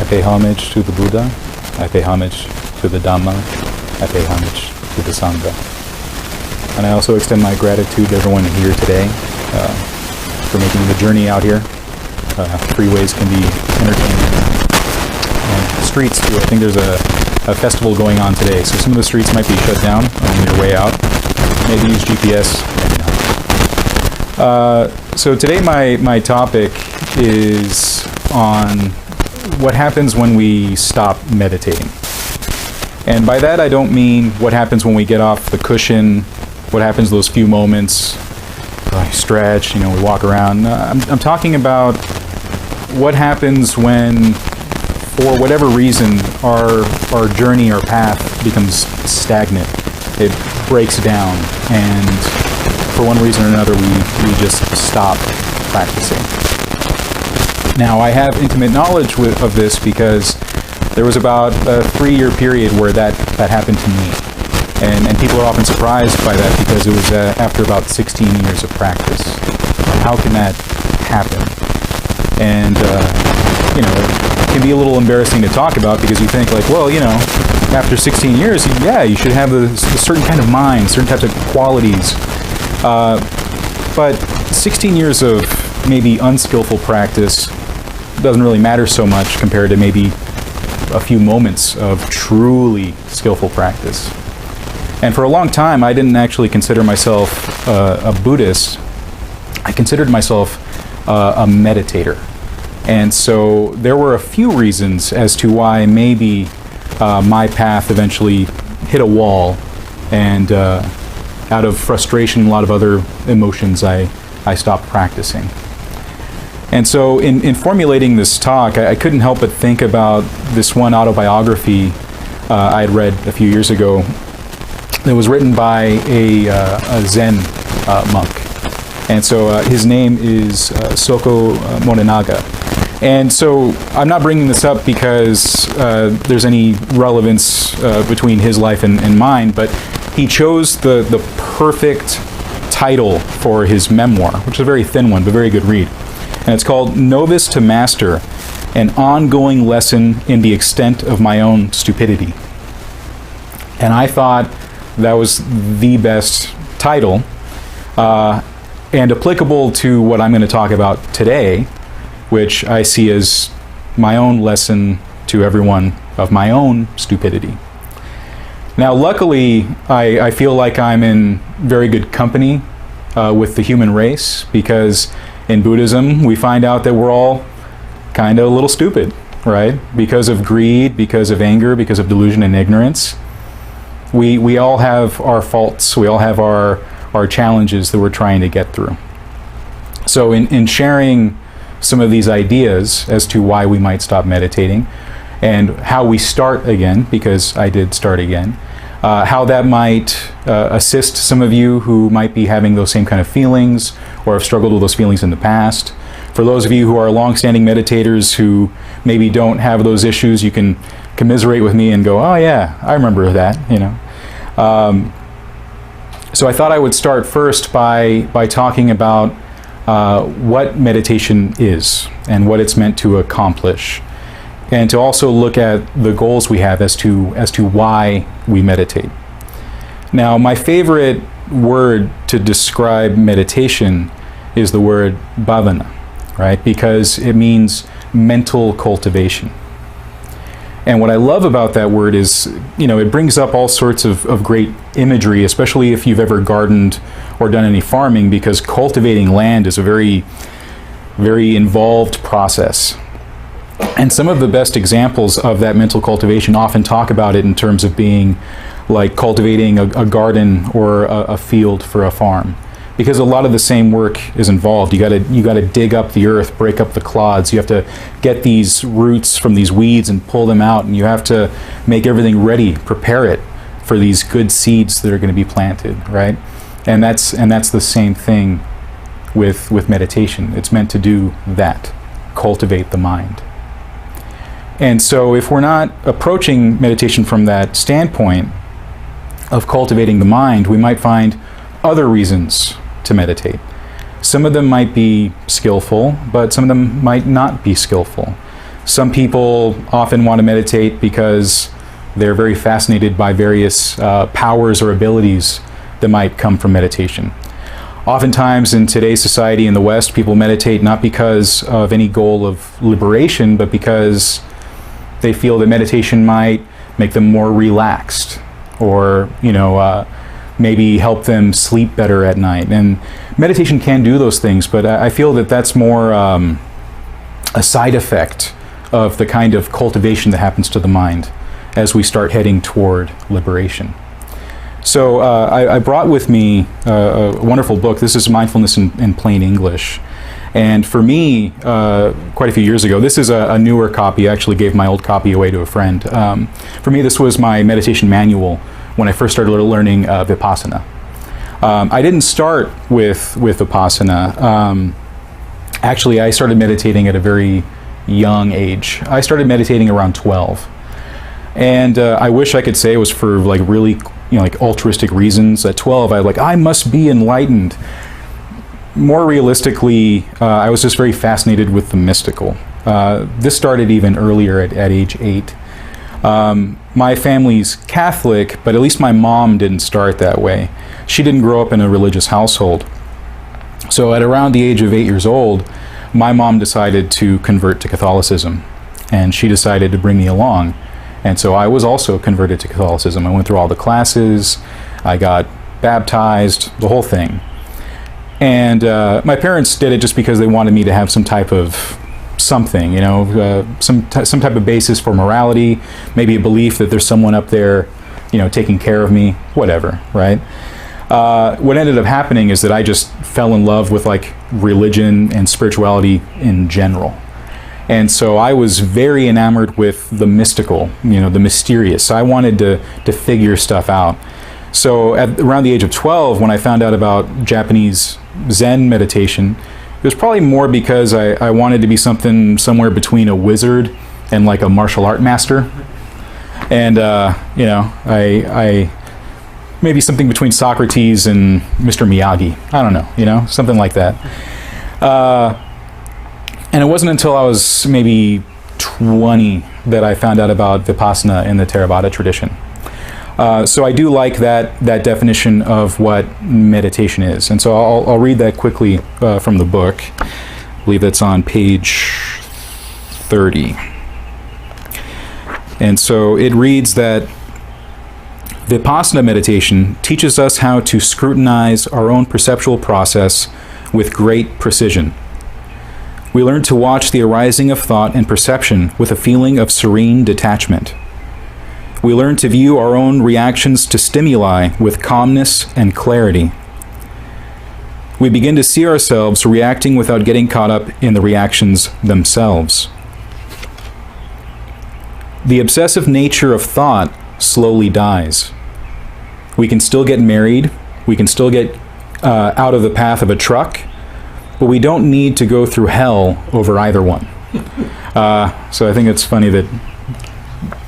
pay homage to the Buddha. I pay homage to the Dhamma. I pay homage to the Sangha. And I also extend my gratitude to everyone here today for making the journey out here. Freeways can be entertaining. And streets too. I think there's a festival going on today, so some of the streets might be shut down on your way out. Maybe use GPS, maybe not. So today my topic is on what happens when we stop meditating. And by that I don't mean what happens when we get off the cushion, what happens those few moments, stretch, we walk around. I'm talking about what happens when, for whatever reason, our journey, our path becomes stagnant. It breaks down, and for one reason or another, we just stop practicing. Now, I have intimate knowledge of this because there was about a 3-year period where that happened to me. And people are often surprised by that because it was after about 16 years of practice. How can that happen? And, it can be a little embarrassing to talk about because you think after 16 years, you should have a certain kind of mind, certain types of qualities. But 16 years of maybe unskillful practice doesn't really matter so much compared to maybe a few moments of truly skillful practice. And for a long time, I didn't actually consider myself a Buddhist. I considered myself a meditator. And so there were a few reasons as to why maybe my path eventually hit a wall, and out of frustration and a lot of other emotions, I stopped practicing. And so in formulating this talk, I couldn't help but think about this one autobiography I had read a few years ago that was written by a Zen monk. And so his name is Soko Monenaga. And so I'm not bringing this up because there's any relevance between his life and mine, but he chose the perfect title for his memoir, which is a very thin one, but very good read. And it's called Novice to Master, an ongoing lesson in the extent of my own stupidity. And I thought that was the best title, and applicable to what I'm going to talk about today, which I see as my own lesson to everyone of my own stupidity. Now, luckily, I feel like I'm in very good company with the human race, because in Buddhism, we find out that we're all kind of a little stupid, right? Because of greed, because of anger, because of delusion and ignorance. We all have our faults, we all have our challenges that we're trying to get through. So in sharing some of these ideas as to why we might stop meditating, and how we start again, because I did start again, how that might assist some of you who might be having those same kind of feelings or have struggled with those feelings in the past. For those of you who are long-standing meditators who maybe don't have those issues, you can commiserate with me and go, oh yeah, I remember that, So I thought I would start first by talking about what meditation is and what it's meant to accomplish, and to also look at the goals we have as to why we meditate. Now, my favorite word to describe meditation is the word bhavana, right? Because it means mental cultivation. And what I love about that word is, it brings up all sorts of great imagery, especially if you've ever gardened or done any farming, because cultivating land is a very, very involved process. And some of the best examples of that mental cultivation often talk about it in terms of being like cultivating a garden or a field for a farm, because a lot of the same work is involved. You got to dig up the earth, break up the clods. You have to get these roots from these weeds and pull them out, and you have to make everything ready, prepare it for these good seeds that are going to be planted, right? And that's the same thing with meditation. It's meant to do that, cultivate the mind. And so if we're not approaching meditation from that standpoint of cultivating the mind, we might find other reasons to meditate. Some of them might be skillful, but some of them might not be skillful. Some people often want to meditate because they're very fascinated by various powers or abilities that might come from meditation. Oftentimes in today's society in the West, people meditate not because of any goal of liberation, but because they feel that meditation might make them more relaxed, or maybe help them sleep better at night. And meditation can do those things, but I feel that that's more a side effect of the kind of cultivation that happens to the mind as we start heading toward liberation. So I brought with me a wonderful book. This is Mindfulness in Plain English. And for me, quite a few years ago, this is a newer copy. I actually gave my old copy away to a friend. For me, this was my meditation manual when I first started learning Vipassana. I didn't start with Vipassana. Actually, I started meditating at a very young age. I started meditating around 12. And I wish I could say it was for really altruistic reasons. At 12, I must be enlightened. More realistically, I was just very fascinated with the mystical. This started even earlier at age 8. My family's Catholic, but at least my mom didn't start that way. She didn't grow up in a religious household. So at around the age of 8 years old, my mom decided to convert to Catholicism, and she decided to bring me along. And so I was also converted to Catholicism. I went through all the classes, I got baptized, the whole thing. And my parents did it just because they wanted me to have some type of something, some type of basis for morality, maybe a belief that there's someone up there, taking care of me, whatever, right? What ended up happening is that I just fell in love with religion and spirituality in general. And so I was very enamored with the mystical, the mysterious. I wanted to figure stuff out. So around the age of 12, when I found out about Japanese Zen meditation, it was probably more because I wanted to be somewhere between a wizard and a martial art master. And, I maybe something between Socrates and Mr. Miyagi. I don't know, something like that. And it wasn't until I was maybe 20 that I found out about Vipassana in the Theravada tradition. So I do like that definition of what meditation is. And so I'll read that quickly from the book. I believe that's on page 30. And so it reads that Vipassana meditation teaches us how to scrutinize our own perceptual process with great precision. We learn to watch the arising of thought and perception with a feeling of serene detachment. We learn to view our own reactions to stimuli with calmness and clarity. We begin to see ourselves reacting without getting caught up in the reactions themselves. The obsessive nature of thought slowly dies. We can still get married, we can still get out of the path of a truck, but we don't need to go through hell over either one. So I think it's funny that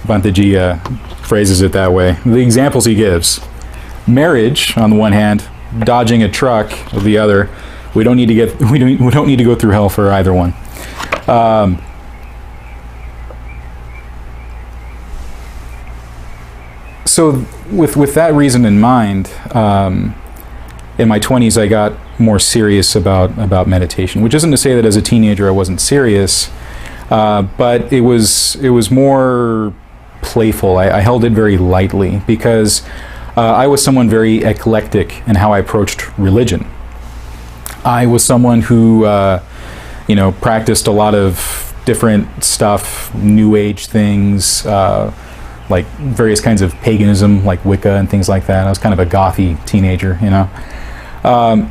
Bhanteji phrases it that way. The examples he gives: marriage on the one hand, dodging a truck on the other. We don't need to go through hell for either one. So with that reason in mind, in my 20s I got more serious about meditation, which isn't to say that as a teenager I wasn't serious, but it was more playful. I held it very lightly because I was someone very eclectic in how I approached religion. I was someone who practiced a lot of different stuff, New Age things, like various kinds of paganism, like Wicca and things like that. I was kind of a gothy teenager,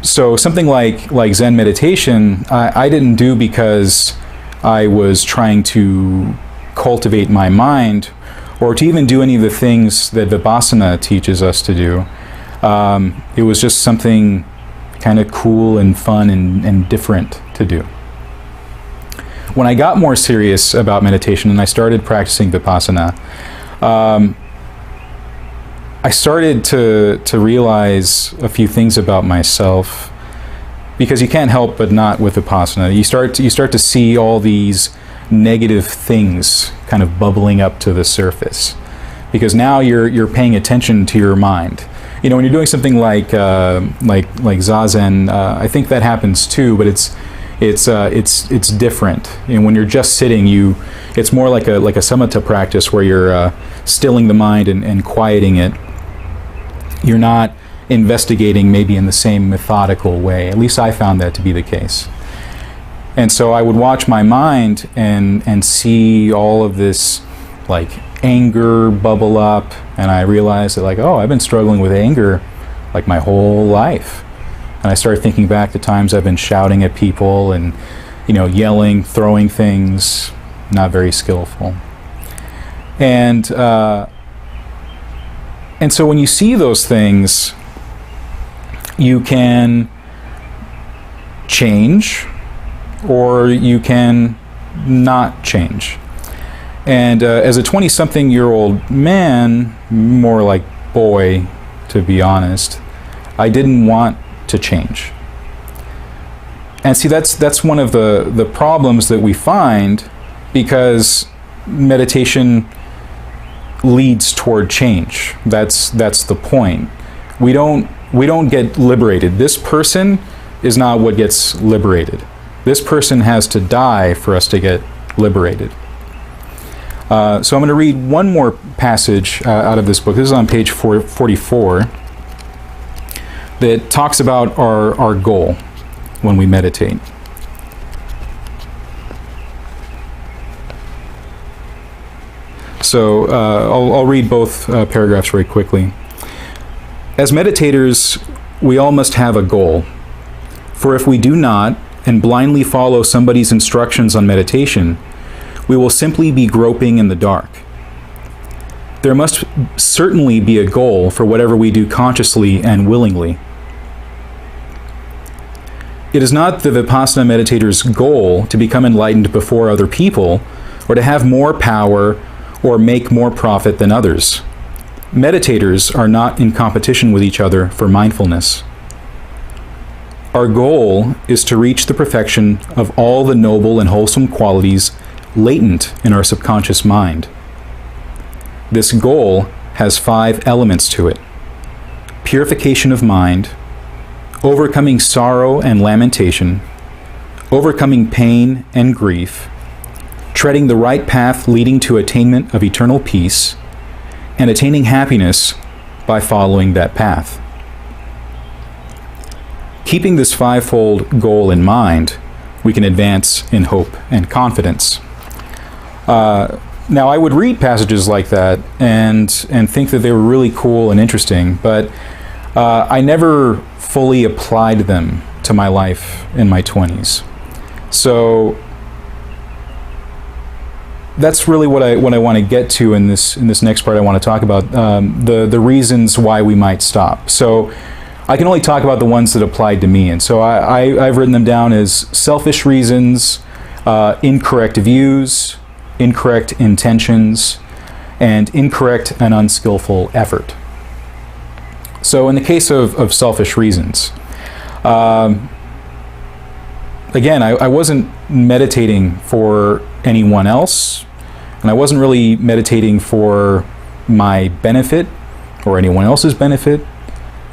So something like Zen meditation, I didn't do because I was trying to cultivate my mind or to even do any of the things that Vipassana teaches us to do. It was just something kind of cool and fun and different to do. When I got more serious about meditation and I started practicing Vipassana, I started to realize a few things about myself, because you can't help but not with Vipassana. You start to see all these negative things kind of bubbling up to the surface, because now you're paying attention to your mind. You know, when you're doing something like zazen, I think that happens too, but it's different. You know, when you're just sitting, it's more like a samatha practice where you're stilling the mind and quieting it. You're not investigating maybe in the same methodical way. At least I found that to be the case. And so I would watch my mind and see all of this like anger bubble up, and I realized that like, oh, I've been struggling with anger like my whole life. And I started thinking back to times I've been shouting at people and, you know, yelling, throwing things, not very skillful. And so when you see those things, you can change or you can not change. And as a 20-something-year-old man, more like boy, to be honest, I didn't want to change. And see, that's one of the problems that we find, because meditation leads toward change. That's the point. We don't get liberated. This person is not what gets liberated. This person has to die for us to get liberated. So I'm going to read one more passage out of this book. This is on page 44. That talks about our goal when we meditate. So I'll read both paragraphs very quickly. As meditators, we all must have a goal. For if we do not, and blindly follow somebody's instructions on meditation, we will simply be groping in the dark. There must certainly be a goal for whatever we do consciously and willingly. It is not the Vipassana meditator's goal to become enlightened before other people, or to have more power or make more profit than others. Meditators are not in competition with each other for mindfulness. Our goal is to reach the perfection of all the noble and wholesome qualities latent in our subconscious mind. This goal has 5 elements to it: purification of mind, overcoming sorrow and lamentation, overcoming pain and grief, treading the right path leading to attainment of eternal peace, and attaining happiness by following that path. Keeping this 5-fold goal in mind, we can advance in hope and confidence. Now, I would read passages like that and think that they were really cool and interesting, but I never fully applied them to my life in my 20s. So that's really what I want to get to in this next part. I want to talk about the reasons why we might stop. So I can only talk about the ones that applied to me, and so I've written them down as selfish reasons, incorrect views, incorrect intentions, and incorrect and unskillful effort. So in the case of selfish reasons, again, I wasn't meditating for anyone else, and I wasn't really meditating for my benefit or anyone else's benefit.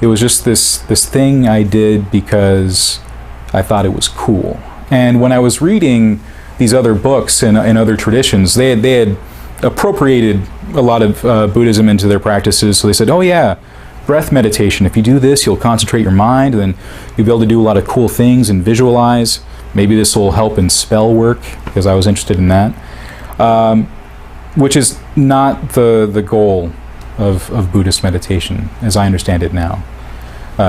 It was just this thing I did because I thought it was cool. And when I was reading these other books and other traditions, they had appropriated a lot of Buddhism into their practices. So they said, oh yeah, breath meditation. If you do this, you'll concentrate your mind, and then you'll be able to do a lot of cool things and visualize. Maybe this will help in spell work, because I was interested in that. Which is not the goal of Buddhist meditation, as I understand it now,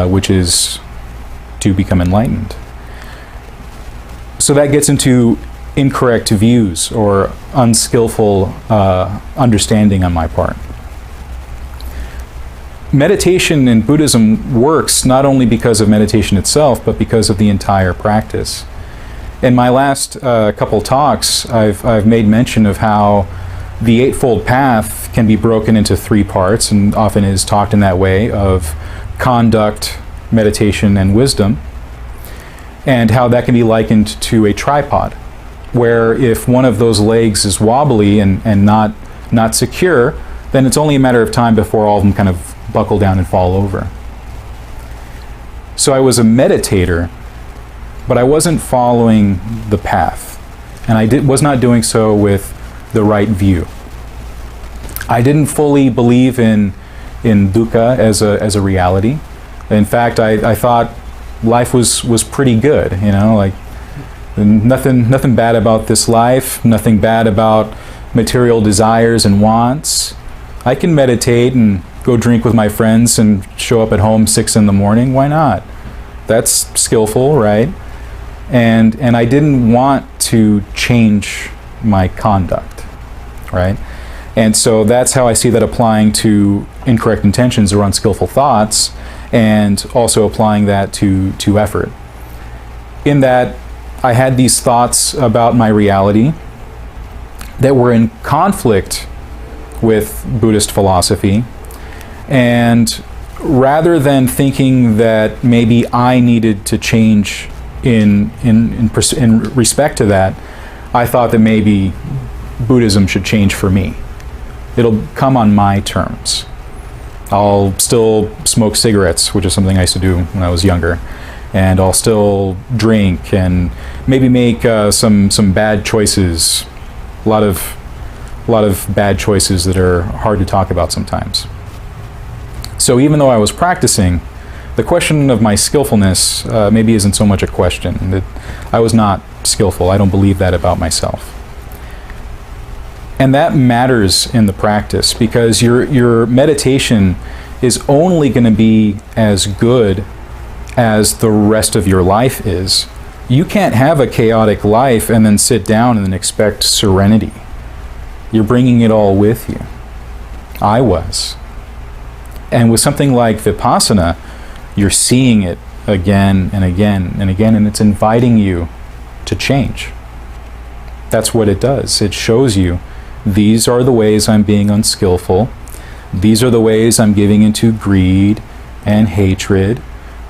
which is to become enlightened. So that gets into incorrect views or unskillful understanding on my part. Meditation in Buddhism works not only because of meditation itself, but because of the entire practice. In my last couple talks, I've made mention of how the Eightfold Path can be broken into 3 parts, and often is talked in that way, of conduct, meditation, and wisdom, and how that can be likened to a tripod. where if one of those legs is wobbly and not secure, then it's only a matter of time before all of them kind of buckle down and fall over. So I was a meditator, but I wasn't following the path, and I was not doing so with the right view. I didn't fully believe in dukkha as a reality. In fact, I thought life was pretty good, you know, like nothing bad about this life, nothing bad about material desires and wants. I can meditate and go drink with my friends and show up at home 6 in the morning. Why not? That's skillful, right? And I didn't want to change my conduct, right? And so that's how I see that applying to incorrect intentions or unskillful thoughts, and also applying that to effort. In that, I had these thoughts about my reality that were in conflict with Buddhist philosophy, and rather than thinking that maybe I needed to change in respect to that, I thought that maybe Buddhism should change for me. It'll come on my terms. I'll still smoke cigarettes, which is something I used to do when I was younger, and I'll still drink and maybe make some bad choices. A lot of bad choices that are hard to talk about sometimes. So even though I was practicing, the question of my skillfulness maybe isn't so much a question. That I was not skillful. I don't believe that about myself. And that matters in the practice, because your meditation is only going to be as good as the rest of your life is. You can't have a chaotic life and then sit down and then expect serenity. You're bringing it all with you. I was. And with something like Vipassana, you're seeing it again and again and again, and it's inviting you to change. That's what it does. It shows you, these are the ways I'm being unskillful. These are the ways I'm giving into greed and hatred.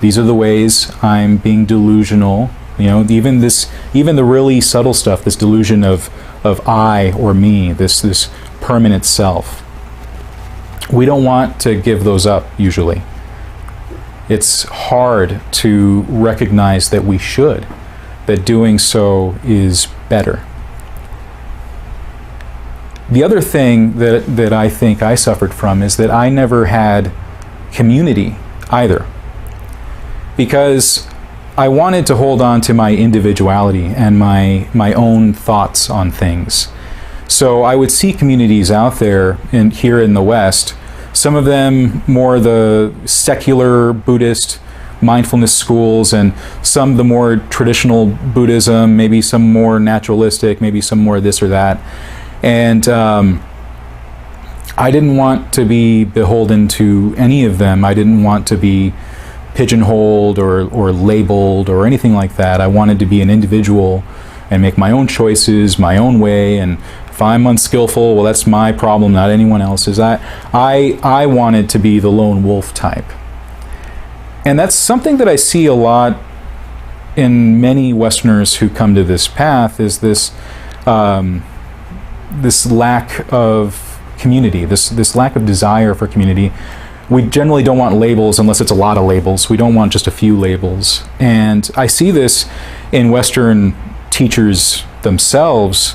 These are the ways I'm being delusional. You know, even the really subtle stuff, this delusion of I or me, this permanent self. We don't want to give those up usually. It's hard to recognize that we should, that doing so is better. The other thing that I think I suffered from is that I never had community either, because I wanted to hold on to my individuality and my own thoughts on things. So I would see communities out there here in the West, some of them more the secular Buddhist mindfulness schools, and some the more traditional Buddhism, maybe some more naturalistic, maybe some more this or that. And I didn't want to be beholden to any of them. I didn't want to be pigeonholed or labeled or anything like that. I wanted to be an individual and make my own choices, my own way, and if I'm unskillful, well, that's my problem, not anyone else's. I wanted to be the lone wolf type. And that's something that I see a lot in many Westerners who come to this path, is this lack of community, this lack of desire for community. We generally don't want labels unless it's a lot of labels. We don't want just a few labels. And I see this in Western teachers themselves.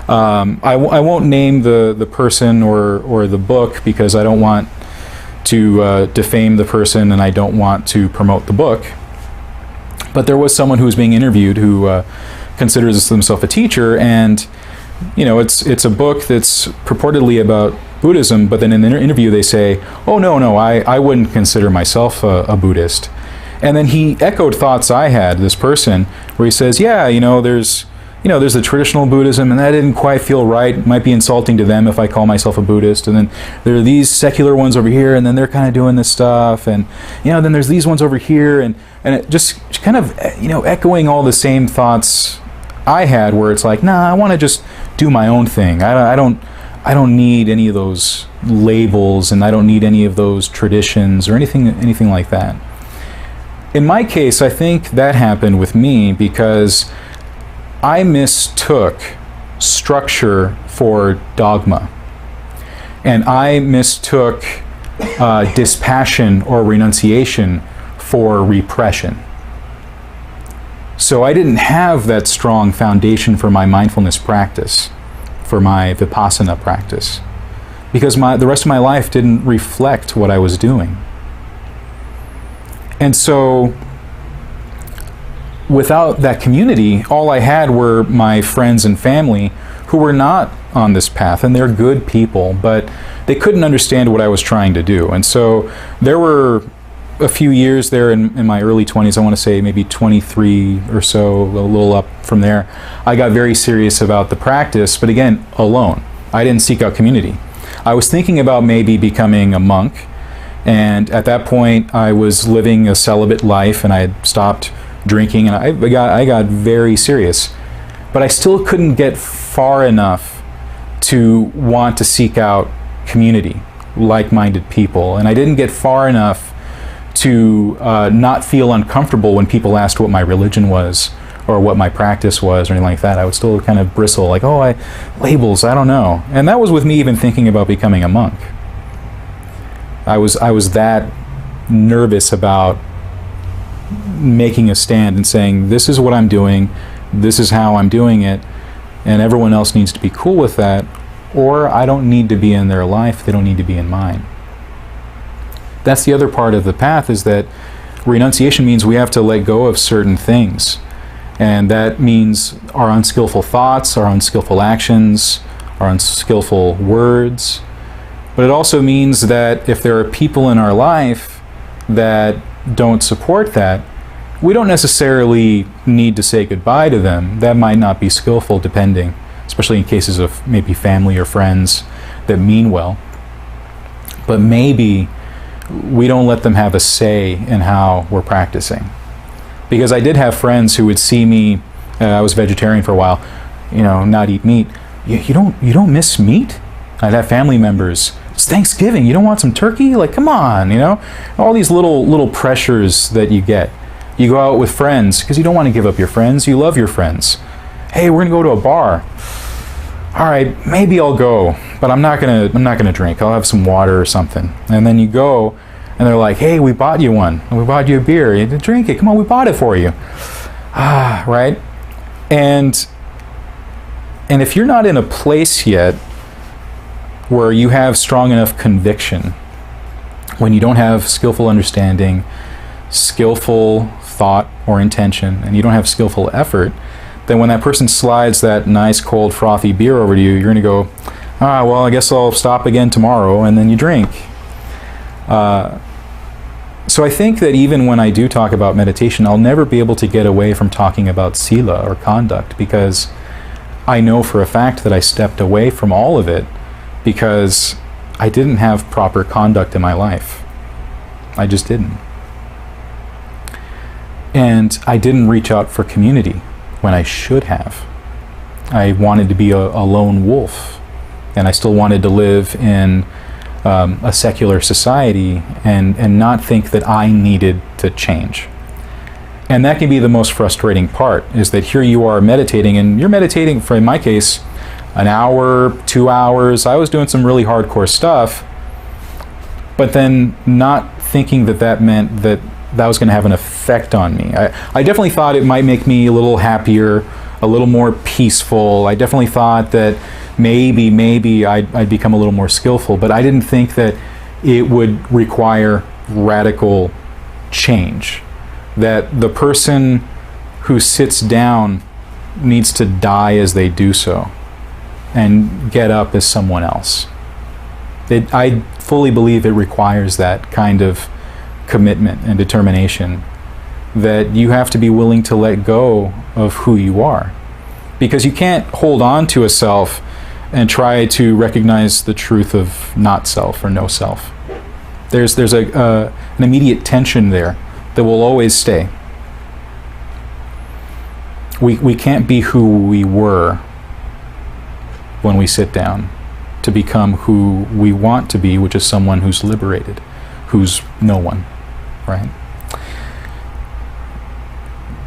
I won't name the person or the book, because I don't want to defame the person and I don't want to promote the book. But there was someone who was being interviewed who considers himself a teacher, and you know, it's a book that's purportedly about Buddhism, but then in the interview they say, oh no, I wouldn't consider myself a Buddhist. And then he echoed thoughts I had, this person, where he says, yeah, there's the traditional Buddhism, and that didn't quite feel right. It might be insulting to them if I call myself a Buddhist. And then there are these secular ones over here, and then they're kind of doing this stuff. And, then there's these ones over here. And it just kind of, echoing all the same thoughts I had, where it's like, nah, I want to just do my own thing. I don't need any of those labels, and I don't need any of those traditions or anything like that. In my case, I think that happened with me because I mistook structure for dogma. And I mistook dispassion or renunciation for repression. So I didn't have that strong foundation for my mindfulness practice, for my vipassana practice, because the rest of my life didn't reflect what I was doing. And so without that community, all I had were my friends and family who were not on this path, and they're good people, but they couldn't understand what I was trying to do. And so there were a few years there in my early 20s, I want to say maybe 23 or so, a little up from there, I got very serious about the practice, but again, alone. I didn't seek out community. I was thinking about maybe becoming a monk, and at that point I was living a celibate life, and I had stopped drinking, and I got very serious. But I still couldn't get far enough to want to seek out community, like-minded people, and I didn't get far enough to not feel uncomfortable when people asked what my religion was or what my practice was or anything like that. I would still kind of bristle, like, labels, I don't know. And that was with me even thinking about becoming a monk. I was that nervous about making a stand and saying, this is what I'm doing, this is how I'm doing it, and everyone else needs to be cool with that, or I don't need to be in their life, they don't need to be in mine. That's the other part of the path, is that renunciation means we have to let go of certain things. And that means our unskillful thoughts, our unskillful actions, our unskillful words. But it also means that if there are people in our life that don't support that, we don't necessarily need to say goodbye to them. That might not be skillful, depending, especially in cases of maybe family or friends that mean well. But maybe we don't let them have a say in how we're practicing. Because I did have friends who would see me, I was vegetarian for a while, not eat meat. You don't miss meat? I'd have family members, it's Thanksgiving, you don't want some turkey? Like, come on, all these little pressures that you get. You go out with friends because you don't want to give up your friends, you love your friends. Hey, we're gonna go to a bar. All right, maybe I'll go, but I'm not gonna drink. I'll have some water or something. And then you go, and they're like, "Hey, we bought you one. We bought you a beer. You didn't drink it. Come on, we bought it for you." Right? And if you're not in a place yet where you have strong enough conviction, when you don't have skillful understanding, skillful thought or intention, and you don't have skillful effort, then when that person slides that nice cold frothy beer over to you, you're going to go, well, I guess I'll stop again tomorrow, and then you drink. So I think that even when I do talk about meditation, I'll never be able to get away from talking about sila or conduct, because I know for a fact that I stepped away from all of it because I didn't have proper conduct in my life. I just didn't. And I didn't reach out for community when I should have. I wanted to be a lone wolf, and I still wanted to live in a secular society and not think that I needed to change. And that can be the most frustrating part, is that here you are meditating, and you're meditating for, in my case, an hour, 2 hours. I was doing some really hardcore stuff, but then not thinking that meant that was going to have an effect on me. I definitely thought it might make me a little happier, a little more peaceful. I definitely thought that maybe I'd become a little more skillful, but I didn't think that it would require radical change. That the person who sits down needs to die as they do so and get up as someone else. I fully believe it requires that kind of commitment and determination, that you have to be willing to let go of who you are, because you can't hold on to a self and try to recognize the truth of not self or no self. There's an immediate tension there that will always stay. We can't be who we were when we sit down to become who we want to be, which is someone who's liberated, who's no one, right?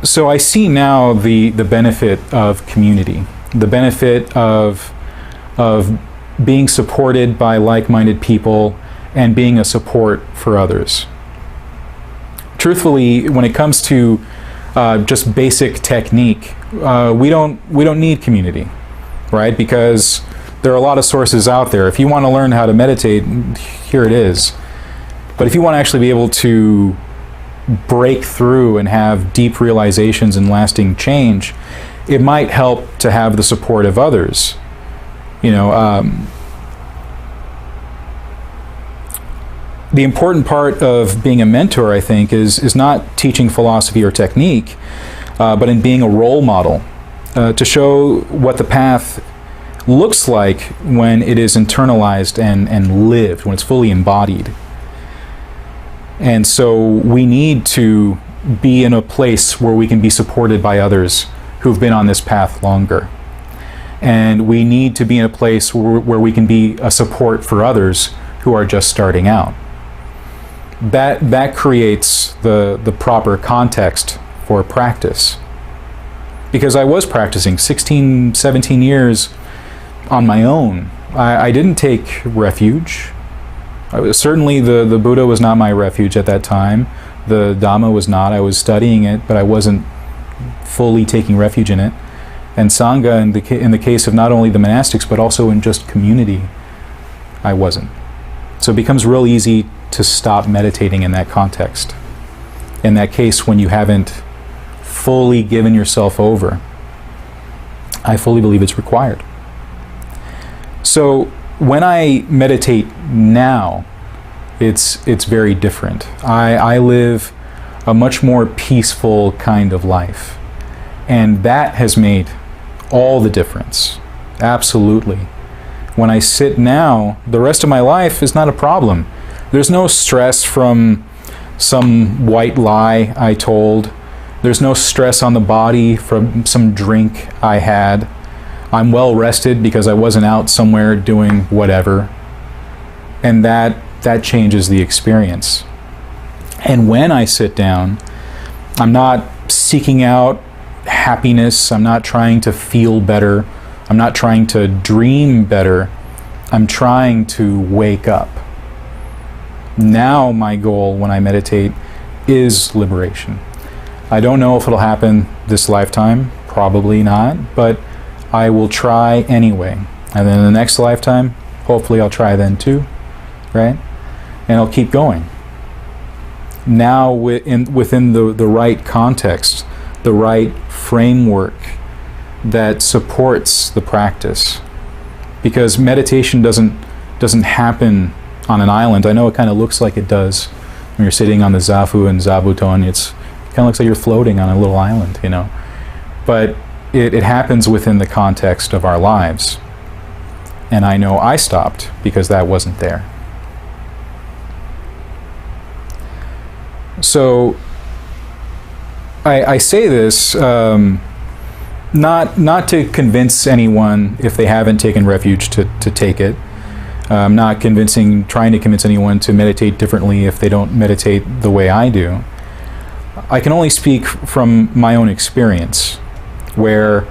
So I see now the benefit of community, the benefit of being supported by like-minded people and being a support for others. Truthfully, when it comes to just basic technique, we don't need community, right? Because there are a lot of sources out there. If you want to learn how to meditate, here it is. But if you want to actually be able to break through and have deep realizations and lasting change, it might help to have the support of others. You know, the important part of being a mentor, I think, is not teaching philosophy or technique, but in being a role model to show what the path looks like when it is internalized and lived, when it's fully embodied. And so we need to be in a place where we can be supported by others who've been on this path longer. And we need to be in a place where we can be a support for others who are just starting out. That creates the proper context for practice. Because I was practicing 16, 17 years on my own. I didn't take refuge. Certainly the Buddha was not my refuge at that time. The Dhamma was not. I was studying it, but I wasn't fully taking refuge in it. And Sangha, in the case of not only the monastics, but also in just community, I wasn't. So it becomes real easy to stop meditating in that context. In that case, when you haven't fully given yourself over, I fully believe it's required. So when I meditate now, it's very different. I live a much more peaceful kind of life. And that has made all the difference. Absolutely. When I sit now, the rest of my life is not a problem. There's no stress from some white lie I told. There's no stress on the body from some drink I had. I'm well rested because I wasn't out somewhere doing whatever. And that changes the experience. And when I sit down, I'm not seeking out happiness. I'm not trying to feel better. I'm not trying to dream better. I'm trying to wake up. Now my goal when I meditate is liberation. I don't know if it'll happen this lifetime, probably not, but I will try anyway. And then in the next lifetime, hopefully I'll try then too, right? And I'll keep going. Now within the right context, the right framework that supports the practice. Because meditation doesn't happen on an island. I know it kind of looks like it does when you're sitting on the zafu and zabuton. It kind of looks like you're floating on a little island, you know. But it happens within the context of our lives. And I know I stopped because that wasn't there. So I say this not to convince anyone if they haven't taken refuge to take it. I'm not trying to convince anyone to meditate differently if they don't meditate the way I do. I can only speak from my own experience, where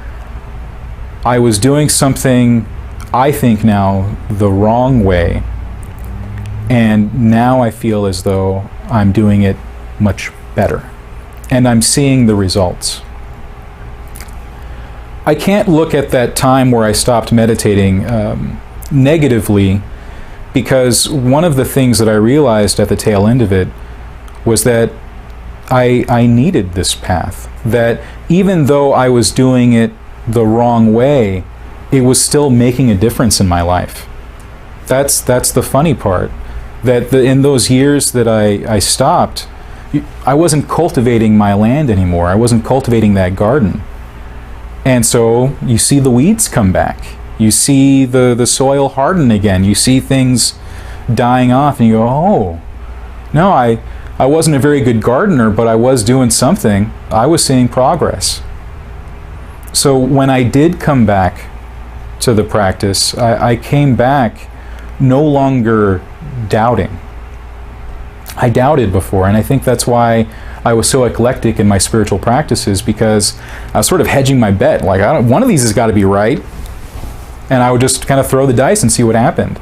I was doing something I think now the wrong way, and now I feel as though I'm doing it much better, and I'm seeing the results. I can't look at that time where I stopped meditating negatively, because one of the things that I realized at the tail end of it was that I needed this path. That even though I was doing it the wrong way, it was still making a difference in my life. That's the funny part. That in those years that I stopped, I wasn't cultivating my land anymore. I wasn't cultivating that garden. And so you see the weeds come back. You see the soil harden again. You see things dying off, and you go, oh, no, I wasn't a very good gardener, but I was doing something. I was seeing progress. So when I did come back to the practice, I came back no longer doubting. I doubted before, and I think that's why I was so eclectic in my spiritual practices because I was sort of hedging my bet. Like, one of these has got to be right. And I would just kind of throw the dice and see what happened.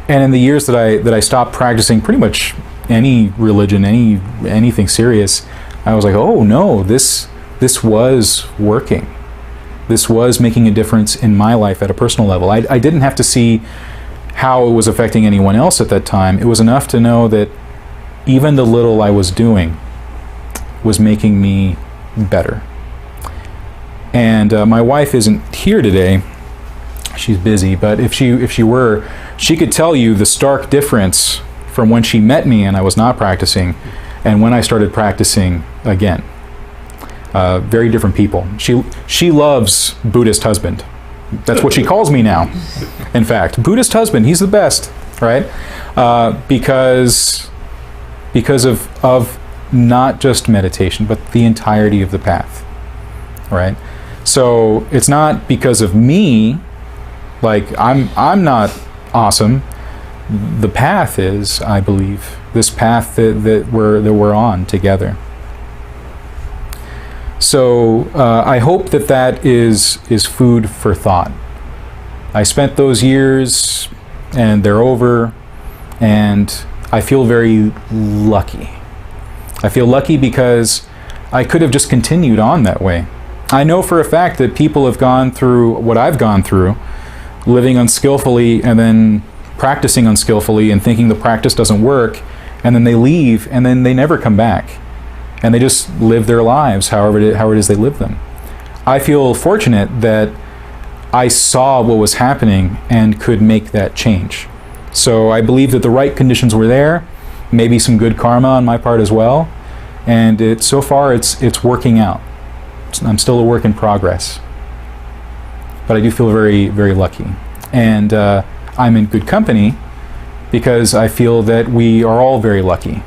And in the years that I stopped practicing pretty much any religion, anything serious, I was like, oh no, this was working. This was making a difference in my life at a personal level. I didn't have to see how it was affecting anyone else at that time. It was enough to know that even the little I was doing was making me better. And my wife isn't here today. She's busy, but if she were, she could tell you the stark difference from when she met me and I was not practicing and when I started practicing again. Very different people. She loves Buddhist husband. That's what she calls me now. In fact, Buddhist husband, he's the best, right? Because of not just meditation, but the entirety of the path, right? So it's not because of me, like I'm not awesome. The path is, I believe, this path that we're on together. So I hope that is food for thought. I spent those years, and they're over, and I feel very lucky. I feel lucky because I could have just continued on that way. I know for a fact that people have gone through what I've gone through, living unskillfully and then practicing unskillfully and thinking the practice doesn't work, and then they leave and then they never come back. And they just live their lives however it is they live them. I feel fortunate that I saw what was happening and could make that change. So I believe that the right conditions were there, maybe some good karma on my part as well, and so far it's working out. I'm still a work in progress, but I do feel very, very lucky. And I'm in good company because I feel that we are all very lucky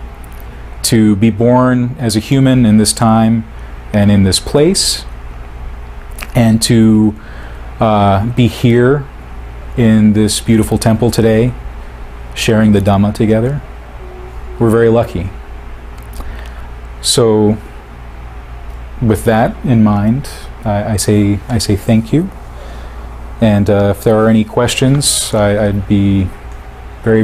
to be born as a human in this time and in this place, and to be here in this beautiful temple today, sharing the Dhamma together. We're very lucky. So, with that in mind, I say thank you. And if there are any questions, I'd be very, very